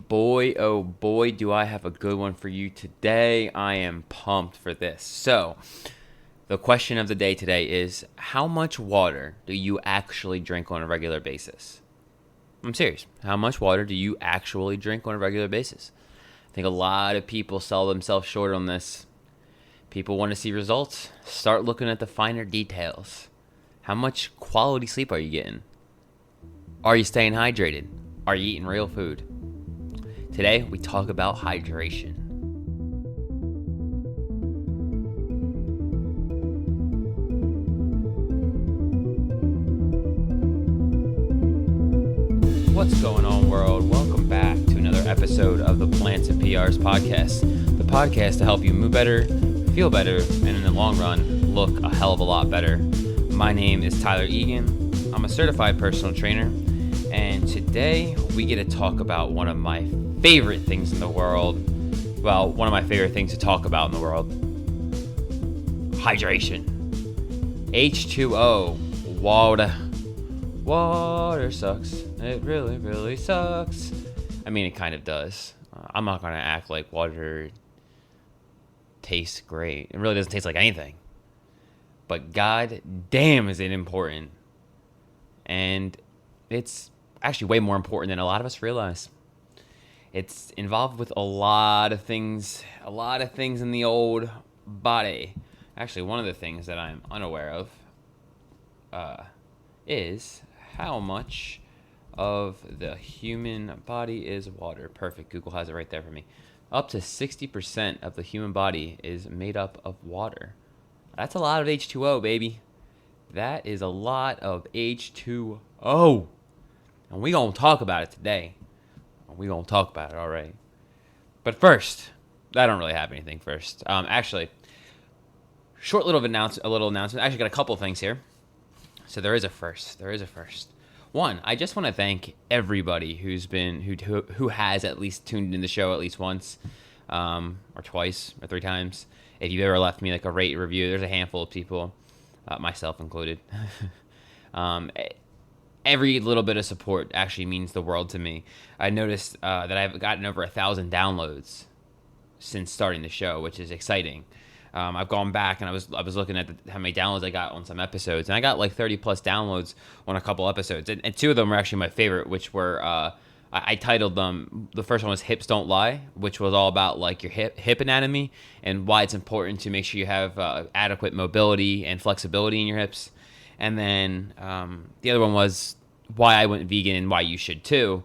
boy, oh boy, do I have a good one for you today. I am pumped for this. So, the question of the day today is, how much water do you actually drink on a regular basis? I'm serious. How much water do you actually drink on a regular basis? I think a lot of people sell themselves short on this. People want to see results. Start looking at the finer details. How much quality sleep are you getting? Are you staying hydrated? Are you eating real food? Today, we talk about hydration. What's going on, world? Welcome back to another episode of the Plants and PRs podcast. The podcast to help you move better, feel better, and in the long run, look a hell of a lot better. My name is Tyler Egan. I'm a certified personal trainer. And today, we get to talk about one of my favorite things in the world. Well, one of my favorite things to talk about in the world. Hydration. H2O. Water. Water sucks. It really, really sucks. I mean, it kind of does. I'm not going to act like water tastes great. It really doesn't taste like anything. But god damn is it important. And it's actually way more important than a lot of us realize. It's involved with a lot of things in the old body. Actually, one of the things that I'm unaware of is how much of the human body is water. Perfect. Google has it right there for me. Up to 60% of the human body is made up of water. That's a lot of H2O, baby. That is a lot of H2O. And we're going to talk about it today. We're going to talk about it, all right. But first, I don't really have anything first. Actually, short little announcement. I actually got a couple things here. So there is a first. One, I just want to thank everybody who has at least tuned in the show at least once, or twice, or three times. If you've ever left me like a rate review, there's a handful of people, myself included. Every little bit of support actually means the world to me. I noticed that I've gotten over 1,000 downloads since starting the show, which is exciting. I've gone back and I was looking at how many downloads I got on some episodes, and I got like 30 plus downloads on a couple episodes, and two of them were actually my favorite, which were I titled them. The first one was "Hips Don't Lie," which was all about like your hip anatomy and why it's important to make sure you have adequate mobility and flexibility in your hips. And then the other one was why I went vegan and why you should too.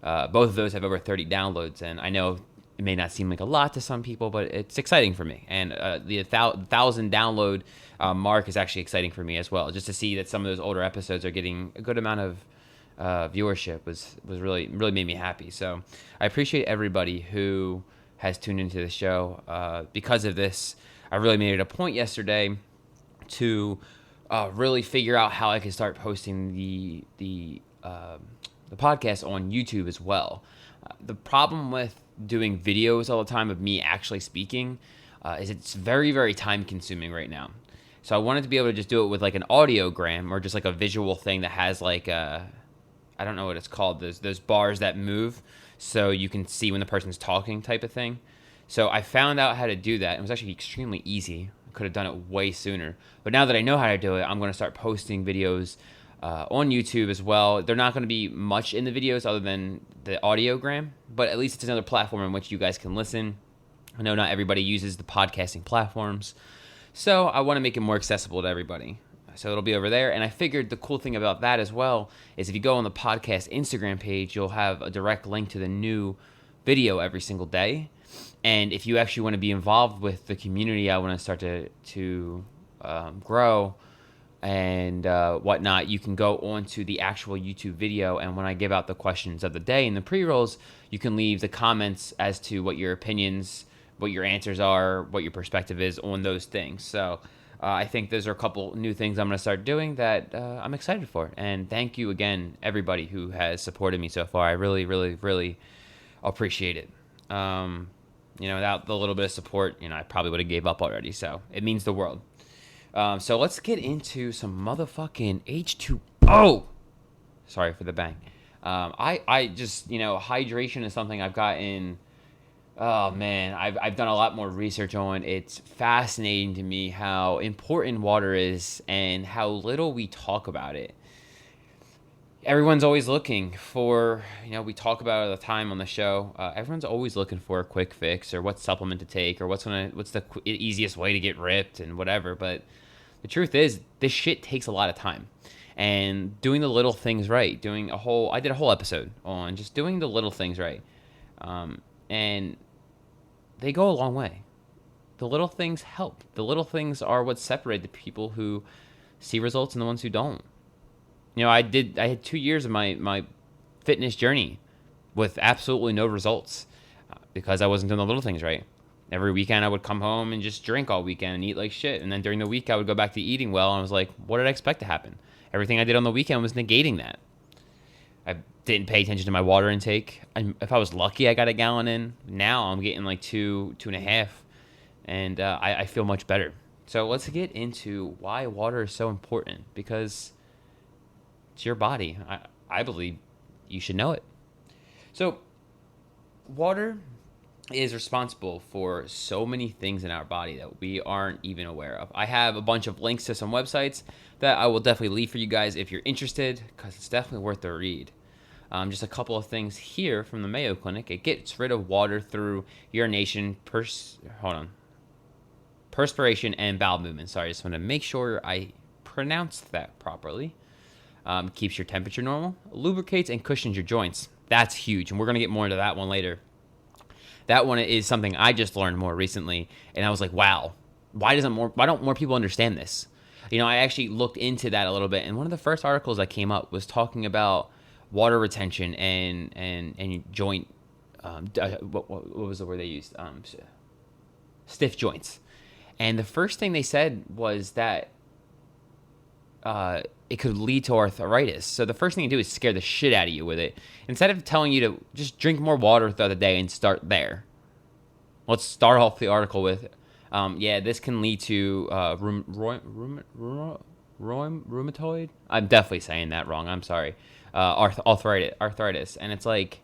Both of those have over 30 downloads, and I know it may not seem like a lot to some people, but it's exciting for me. And the 1,000 download mark is actually exciting for me as well. Just to see that some of those older episodes are getting a good amount of viewership was really made me happy. So I appreciate everybody who has tuned into the show. Because of this, I really made it a point yesterday to really figure out how I could start posting the podcast on YouTube as well. The problem with doing videos all the time of me actually speaking is it's very, very time consuming right now. So I wanted to be able to just do it with like an audiogram or just like a visual thing that has like I don't know what it's called, those bars that move so you can see when the person's talking type of thing. So I found out how to do that. It was actually extremely easy. I could have done it way sooner. But now that I know how to do it, I'm going to start posting videos on YouTube as well. They're not going to be much in the videos other than the audiogram, but at least it's another platform in which you guys can listen. I know not everybody uses the podcasting platforms, so I want to make it more accessible to everybody. So it'll be over there, and I figured the cool thing about that as well is if you go on the podcast Instagram page, you'll have a direct link to the new video every single day. And if you actually want to be involved with the community I want to start to grow and whatnot, you can go on to the actual YouTube video, and when I give out the questions of the day in the pre-rolls, you can leave the comments as to what your opinions, what your answers are, what your perspective is on those things. So I think those are a couple new things I'm going to start doing that I'm excited for. And thank you again, everybody who has supported me so far. I really, really, really appreciate it. Without the little bit of support, I probably would have gave up already. So it means the world. So let's get into some motherfucking H2O. Sorry for the bang. I just, hydration is something I've gotten. Oh man, I've done a lot more research on. It's fascinating to me how important water is and how little we talk about it. Everyone's always looking for, we talk about it all the time on the show. Everyone's always looking for a quick fix or what supplement to take or what's the easiest way to get ripped and whatever. But the truth is, this shit takes a lot of time. And doing the little things right, I did a whole episode on just doing the little things right. And they go a long way. The little things help. The little things are what separate the people who see results and the ones who don't. I had 2 years of my fitness journey with absolutely no results because I wasn't doing the little things right. Every weekend I would come home and just drink all weekend and eat like shit. And then during the week I would go back to eating well. And I was like, what did I expect to happen? Everything I did on the weekend was negating that. I didn't pay attention to my water intake. If I was lucky, I got a gallon in. Now I'm getting like 2.5. And I feel much better. So let's get into why water is so important. Because it's your body. I believe you should know it. So water is responsible for so many things in our body that we aren't even aware of. I have a bunch of links to some websites that I will definitely leave for you guys if you're interested, because it's definitely worth the read. Just a couple of things here from the Mayo Clinic. It gets rid of water through urination, perspiration, and bowel movement. Sorry, I just want to make sure I pronounced that properly. Keeps your temperature normal, lubricates and cushions your joints. That's huge, and we're going to get more into that one later. That one is something I just learned more recently, and I was like, wow, why don't more people understand this? I actually looked into that a little bit, and one of the first articles that came up was talking about water retention and joint, what was the word they used? Stiff joints. And the first thing they said was that it could lead to arthritis. So the first thing you do is scare the shit out of you with it. Instead of telling you to just drink more water throughout the day and start there. Let's start off the article with, this can lead to rheumatoid. I'm definitely saying that wrong. I'm sorry. Arthritis. And it's like,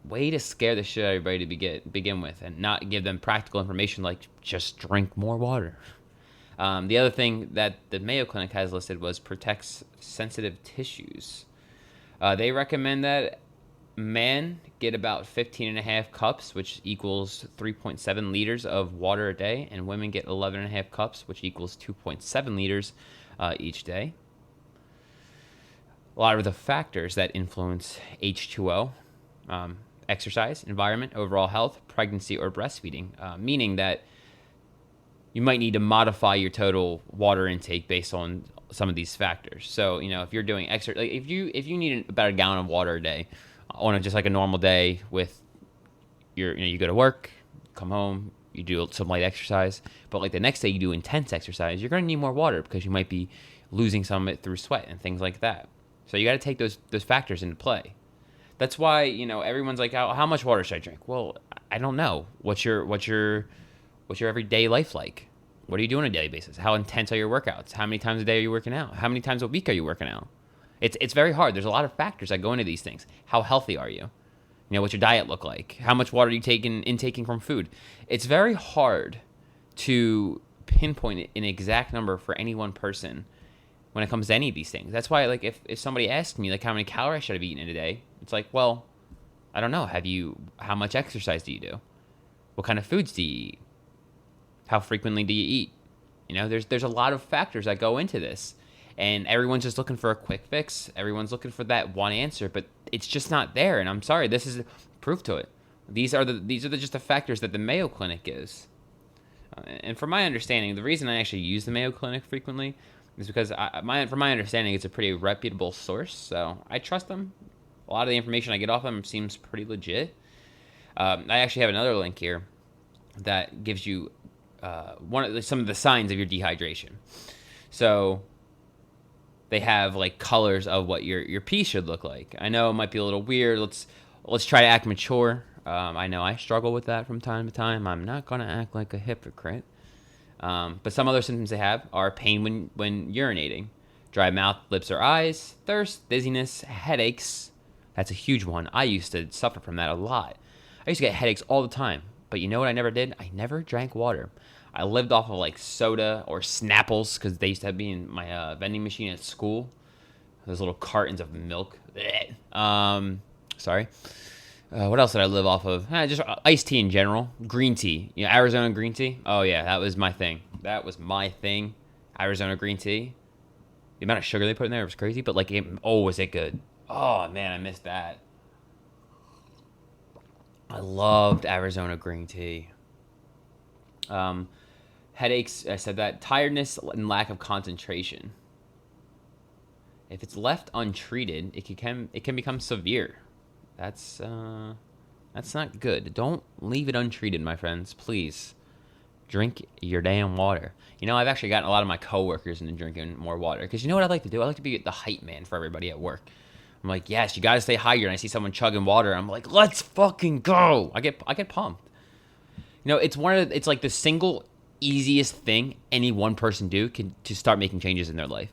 way to scare the shit out of everybody to begin with and not give them practical information like just drink more water. The other thing that the Mayo Clinic has listed was protects sensitive tissues. They recommend that men get about 15.5 cups, which equals 3.7 liters of water a day, and women get 11.5 cups, which equals 2.7 liters each day. A lot of the factors that influence H2O, exercise, environment, overall health, pregnancy, or breastfeeding, meaning that you might need to modify your total water intake based on some of these factors. So, if you're doing extra, like if you need about a gallon of water a day on just like a normal day with you go to work, come home, you do some light exercise, but like the next day you do intense exercise, you're going to need more water because you might be losing some of it through sweat and things like that. So you got to take those factors into play. That's why, everyone's like, how much water should I drink? Well, I don't know. What's your everyday life like? What are you doing on a daily basis? How intense are your workouts? How many times a day are you working out? How many times a week are you working out? It's very hard. There's a lot of factors that go into these things. How healthy are you? What's your diet look like? How much water are you intaking from food? It's very hard to pinpoint an exact number for any one person when it comes to any of these things. That's why, like, if somebody asks me, like, how many calories should I be eating in a day? It's like, well, I don't know. How much exercise do you do? What kind of foods do you eat? How frequently do you eat? There's a lot of factors that go into this. And everyone's just looking for a quick fix. Everyone's looking for that one answer, but it's just not there. And I'm sorry, this is proof to it. These are just the factors that the Mayo Clinic gives. And from my understanding, the reason I actually use the Mayo Clinic frequently is because from my understanding, it's a pretty reputable source. So I trust them. A lot of the information I get off them seems pretty legit. I actually have another link here that gives you some of the signs of your dehydration. So they have like colors of what your pee should look like. I know it might be a little weird. Let's try to act mature. I know I struggle with that from time to time. I'm not gonna act like a hypocrite. But some other symptoms they have are pain when urinating, dry mouth, lips or eyes, thirst, dizziness, headaches, That's a huge one. I used to suffer from that a lot. I used to get headaches all the time. But you know what I never did? I never drank water. I lived off of like soda or Snapples because they used to have me in my vending machine at school. Those little cartons of milk. Sorry. What else did I live off of? Just iced tea in general. Green tea. Arizona green tea. Oh, yeah, that was my thing. Arizona green tea. The amount of sugar they put in there was crazy, but like, was it good? Oh, man, I missed that. I loved Arizona green tea. Headaches, I said that. Tiredness and lack of concentration. If it's left untreated, it can become severe. That's not good. Don't leave it untreated, my friends. Please drink your damn water. I've actually gotten a lot of my coworkers into drinking more water because you know what I like to do? I like to be the hype man for everybody at work. I'm like, yes, you got to stay hydrated. And I see someone chugging water. I'm like, let's fucking go. I get pumped. It's like the single easiest thing any one person to start making changes in their life.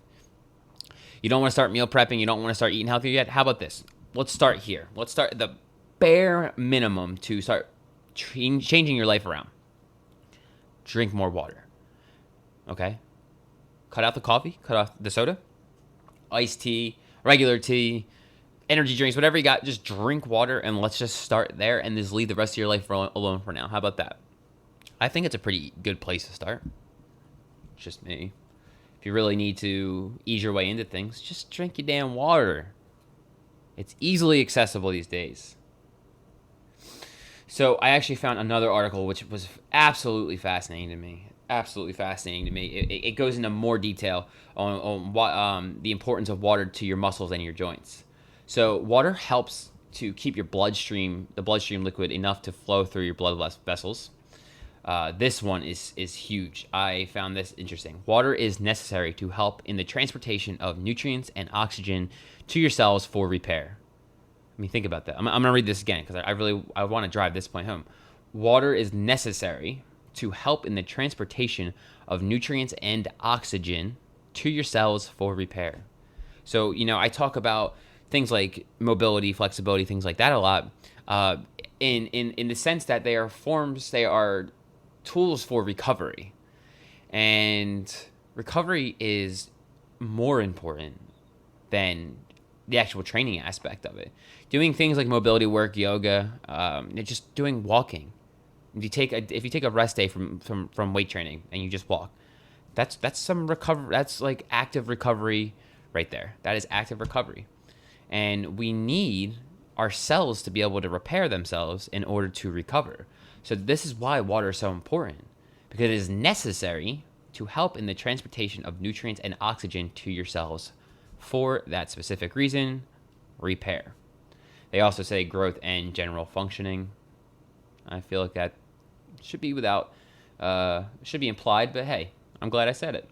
You don't want to start meal prepping. You don't want to start eating healthier yet. How about this? Let's start here. Let's start the bare minimum to start changing your life around. Drink more water. Okay? Cut out the coffee. Cut off the soda. Iced tea. Regular tea. Energy drinks. Whatever you got. Just drink water and let's just start there and just leave the rest of your life alone for now. How about that? I think it's a pretty good place to start. It's just me. If you really need to ease your way into things, just drink your damn water. It's easily accessible these days. So I actually found another article which was absolutely fascinating to me. It goes into more detail on what the importance of water to your muscles and your joints. So water helps to keep the bloodstream liquid enough to flow through your blood vessels. This one is huge. I found this interesting. Water is necessary to help in the transportation of nutrients and oxygen to your cells for repair. I mean, think about that. I'm going to read this again because I want to drive this point home. Water is necessary to help in the transportation of nutrients and oxygen to your cells for repair. So, I talk about things like mobility, flexibility, things like that a lot, in the sense that they are tools for recovery. And recovery is more important than the actual training aspect of it. Doing things like mobility work, yoga, just doing walking. If you take a rest day from weight training and you just walk, that's some recovery. That's like active recovery right there. That is active recovery. And we need our cells to be able to repair themselves in order to recover. So this is why water is so important, because it is necessary to help in the transportation of nutrients and oxygen to your cells for that specific reason, repair. They also say growth and general functioning. I feel like that should be implied, but hey, I'm glad I said it.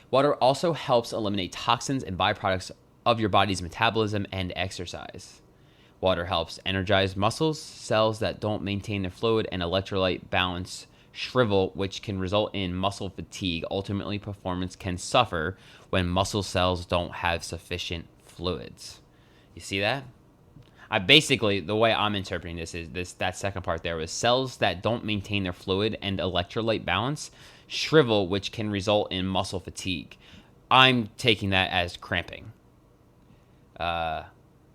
Water also helps eliminate toxins and byproducts of your body's metabolism and exercise. Water helps energize muscles. Cells that don't maintain their fluid and electrolyte balance shrivel, which can result in muscle fatigue. Ultimately, performance can suffer when muscle cells don't have sufficient fluids. You see that? The way I'm interpreting this is that second part there was cells that don't maintain their fluid and electrolyte balance shrivel, which can result in muscle fatigue. I'm taking that as cramping.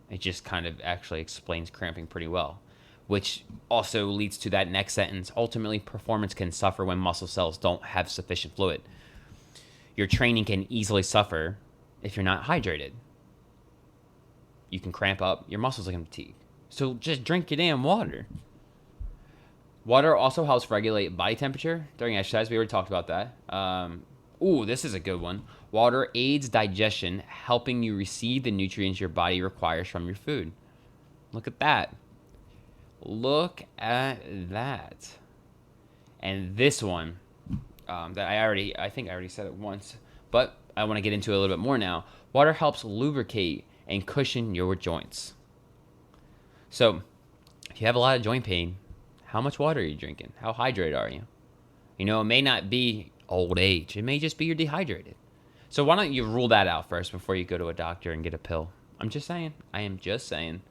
It just kind of actually explains cramping pretty well, which also leads to that next sentence. Ultimately, performance can suffer when muscle cells don't have sufficient fluid. Your training can easily suffer if you're not hydrated. You can cramp up, your muscles can fatigue. So just drink your damn water. Water also helps regulate body temperature during exercise. We already talked about that. This is a good one. Water aids digestion, helping you receive the nutrients your body requires from your food. Look at that. And this one, that I think I already said it once, but I want to get into it a little bit more now. Water helps lubricate and cushion your joints. So, if you have a lot of joint pain, how much water are you drinking? How hydrated are you? It may not be old age. It may just be you're dehydrated. So why don't you rule that out first before you go to a doctor and get a pill? I'm just saying. I am just saying.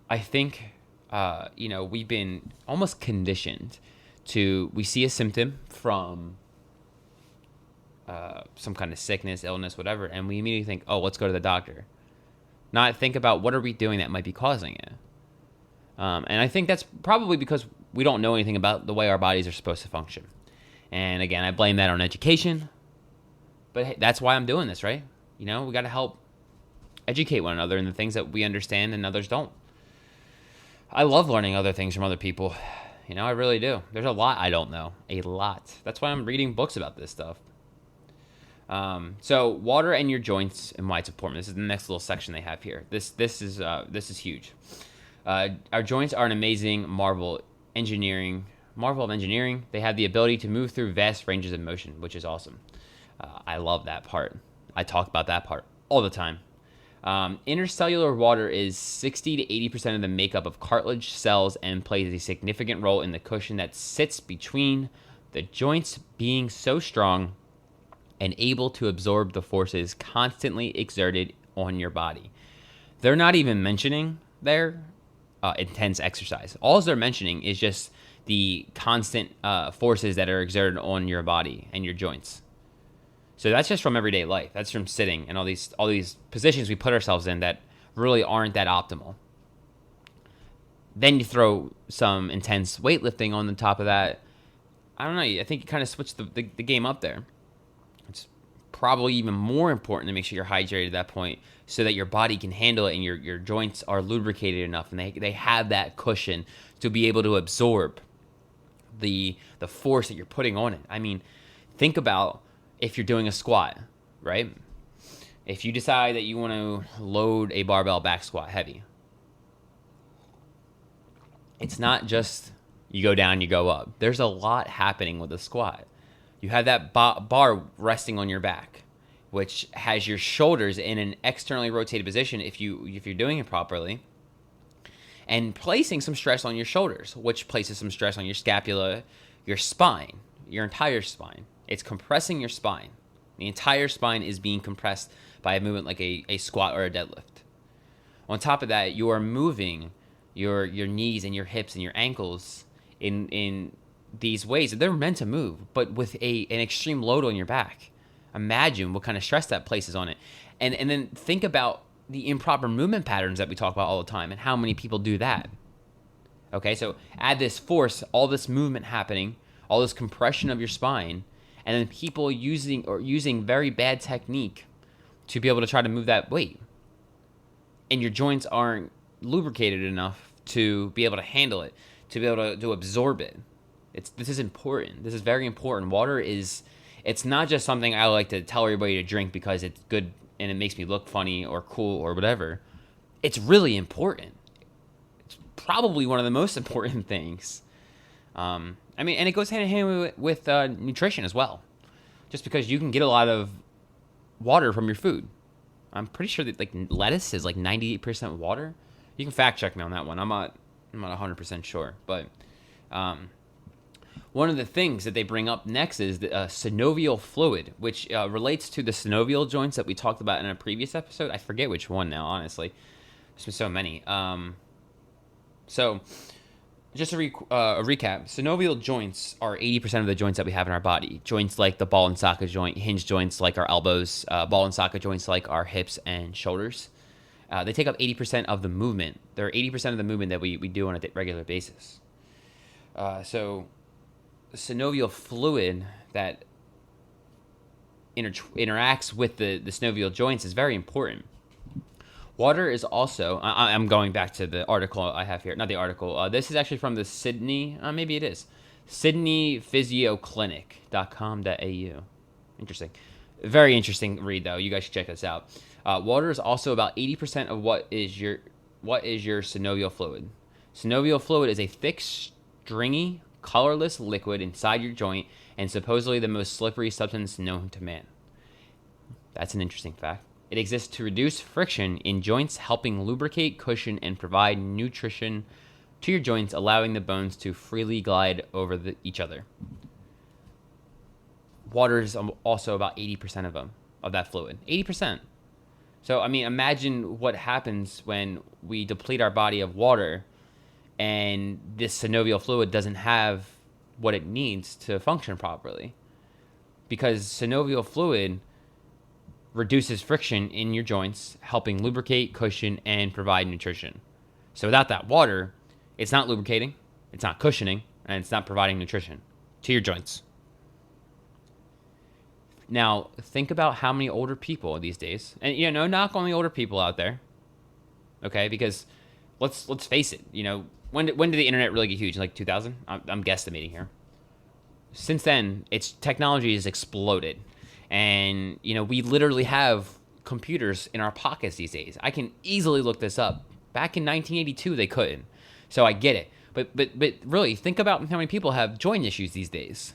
I think, we've been almost conditioned we see a symptom from some kind of sickness, illness, whatever, and we immediately think, oh, let's go to the doctor. Not think about what are we doing that might be causing it. And I think that's probably because we don't know anything about the way our bodies are supposed to function. And again, I blame that on education. But hey, that's why I'm doing this, right? We got to help educate one another in the things that we understand and others don't. I love learning other things from other people. I really do. There's a lot I don't know. A lot. That's why I'm reading books about this stuff. So water and your joints and why it's important. This is the next little section they have here. This is huge. Our joints are an amazing marvel of engineering. They have the ability to move through vast ranges of motion, which is awesome. I love that part. I talk about that part all the time. Intercellular water is 60 to 80% of the makeup of cartilage cells and plays a significant role in the cushion that sits between the joints, being so strong and able to absorb the forces constantly exerted on your body. They're not even mentioning their intense exercise. All they're mentioning is just the constant forces that are exerted on your body and your joints. So that's just from everyday life. That's from sitting and all these positions we put ourselves in that really aren't that optimal. Then you throw some intense weightlifting on the top of that. I don't know. I think you kind of switch the game up there. It's probably even more important to make sure you're hydrated at that point so that your body can handle it and your joints are lubricated enough and they have that cushion to be able to absorb the force that you're putting on it. I mean, think about if you're doing a squat, right? If you decide that you want to load a barbell back squat heavy, it's not just you go down, you go up. There's a lot happening with a squat. You have that bar resting on your back, which has your shoulders in an externally rotated position if you're doing it properly, and placing some stress on your shoulders, which places some stress on your scapula, your spine, your entire spine. It's compressing your spine. The entire spine is being compressed by a movement like a squat or a deadlift. On top of that, you are moving your knees and your hips and your ankles in these ways that they're meant to move, but with an extreme load on your back. Imagine what kind of stress that places on it. And then think about the improper movement patterns that we talk about all the time and how many people do that. Okay, so add this force, all this movement happening, all this compression of your spine, and then people using very bad technique to be able to try to move that weight. And your joints aren't lubricated enough to be able to handle it, to be able to absorb it. This is important. This is very important. Water it's not just something I like to tell everybody to drink because it's good and it makes me look funny or cool or whatever. It's really important. It's probably one of the most important things. And it goes hand in hand with nutrition as well. Just because you can get a lot of water from your food. I'm pretty sure that lettuce is 98% water. You can fact check me on that one. I'm not 100% sure. But one of the things that they bring up next is the synovial fluid, which relates to the synovial joints that we talked about in a previous episode. I forget which one now, honestly. There's been so many. Just a recap, synovial joints are 80% of the joints that we have in our body. Joints like the ball and socket joint, hinge joints like our elbows, ball and socket joints like our hips and shoulders. They take up 80% of the movement. They're 80% of the movement that we do on a regular basis. So the synovial fluid that interacts with the synovial joints is very important. Water is also, I'm going back to the article I have here. Not the article. This is actually from the Sydney, maybe it is, sydneyphysioclinic.com.au. Interesting. Very interesting read, though. You guys should check this out. Water is also about 80% of what is your synovial fluid. Synovial fluid is a thick, stringy, colorless liquid inside your joint and supposedly the most slippery substance known to man. That's an interesting fact. It exists to reduce friction in joints, helping lubricate, cushion, and provide nutrition to your joints, allowing the bones to freely glide over each other. Water is also about 80% of that fluid. 80%. So, I mean, imagine what happens when we deplete our body of water and this synovial fluid doesn't have what it needs to function properly. Because synovial fluid reduces friction in your joints, helping lubricate, cushion, and provide nutrition. So without that water, it's not lubricating, it's not cushioning, and it's not providing nutrition to your joints. Now, think about how many older people these days, and no knock on the older people out there, okay? Because let's face it, when did the internet really get huge? Like 2000? I'm guesstimating here. Since then, technology has exploded, and we literally have computers in our pockets these days. I can easily look this up. Back in 1982, they couldn't, so I get it. But really, think about how many people have joint issues these days.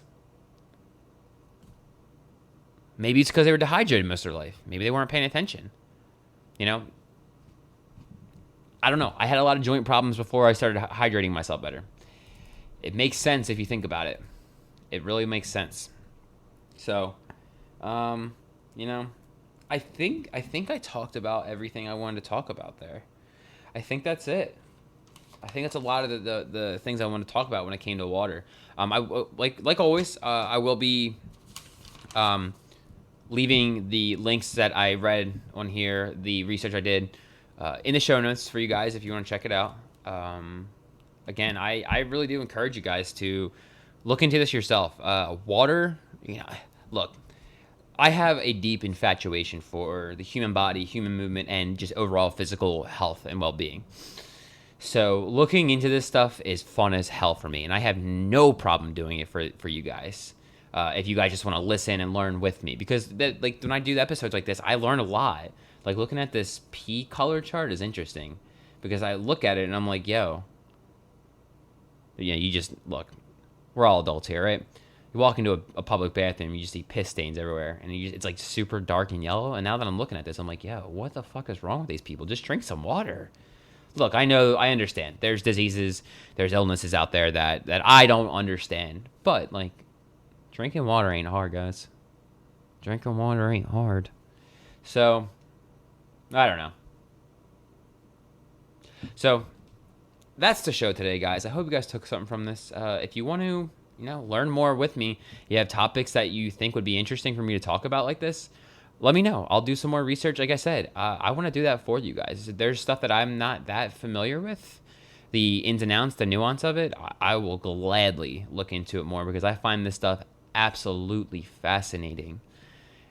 Maybe it's because they were dehydrated most of their life. Maybe they weren't paying attention. I don't know. I had a lot of joint problems before I started hydrating myself better. It makes sense if you think about it. It really makes sense. So, I think I talked about everything I wanted to talk about there. I think that's it. I think that's a lot of the things I want to talk about when it came to water. Like always, I will be leaving the links that I read on here, the research I did, in the show notes for you guys if you want to check it out. Again, I really do encourage you guys to look into this yourself. Water, look, I have a deep infatuation for the human body, human movement, and just overall physical health and well-being. So looking into this stuff is fun as hell for me, and I have no problem doing it for you guys. If you guys just want to listen and learn with me, because when I do episodes like this, I learn a lot. Like looking at this pea color chart is interesting because I look at it and I'm like, you just look. We're all adults here, right? You walk into a public bathroom, you just see piss stains everywhere, and it's like super dark and yellow. And now that I'm looking at this, I'm like, what the fuck is wrong with these people? Just drink some water. Look, I understand. There's diseases, there's illnesses out there that I don't understand, but like. Drinking water ain't hard, guys. Drinking water ain't hard. So, I don't know. So, that's the show today, guys. I hope you guys took something from this. If you want to, learn more with me, you have topics that you think would be interesting for me to talk about like this, let me know. I'll do some more research. Like I said, I want to do that for you guys. There's stuff that I'm not that familiar with. The ins and outs, the nuance of it, I will gladly look into it more because I find this stuff absolutely fascinating.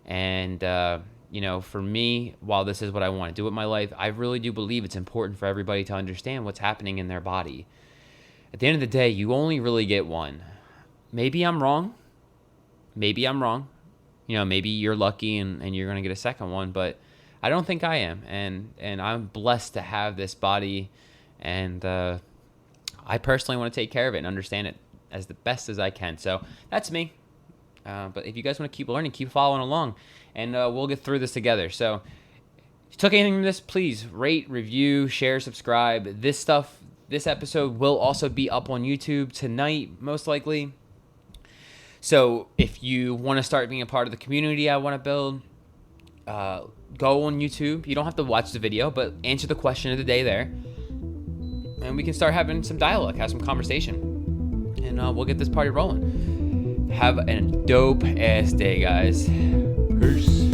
And for me, while this is what I want to do with my life, I really do believe it's important for everybody to understand what's happening in their body. At the end of the day, you only really get one. Maybe I'm wrong. Maybe you're lucky and you're going to get a second one, but I don't think I am. And I'm blessed to have this body, and I personally want to take care of it and understand it as the best as I can. So that's me. But if you guys want to keep learning, keep following along, and we'll get through this together. So if you took anything from this, please rate, review, share, subscribe. This episode will also be up on YouTube tonight, most likely. So if you want to start being a part of the community I want to build, go on YouTube. You don't have to watch the video, but answer the question of the day there. And we can start having some dialogue, have some conversation. And we'll get this party rolling. Have a dope-ass day, guys. Peace.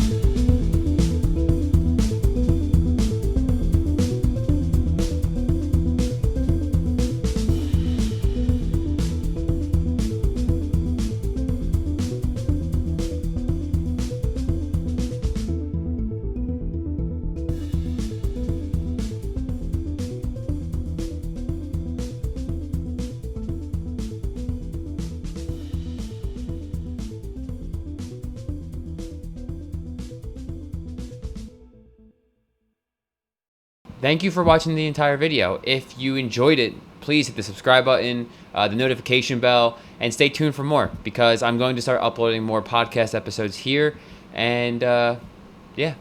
Thank you for watching the entire video. If you enjoyed it, please hit the subscribe button, the notification bell, and stay tuned for more because I'm going to start uploading more podcast episodes here. And yeah.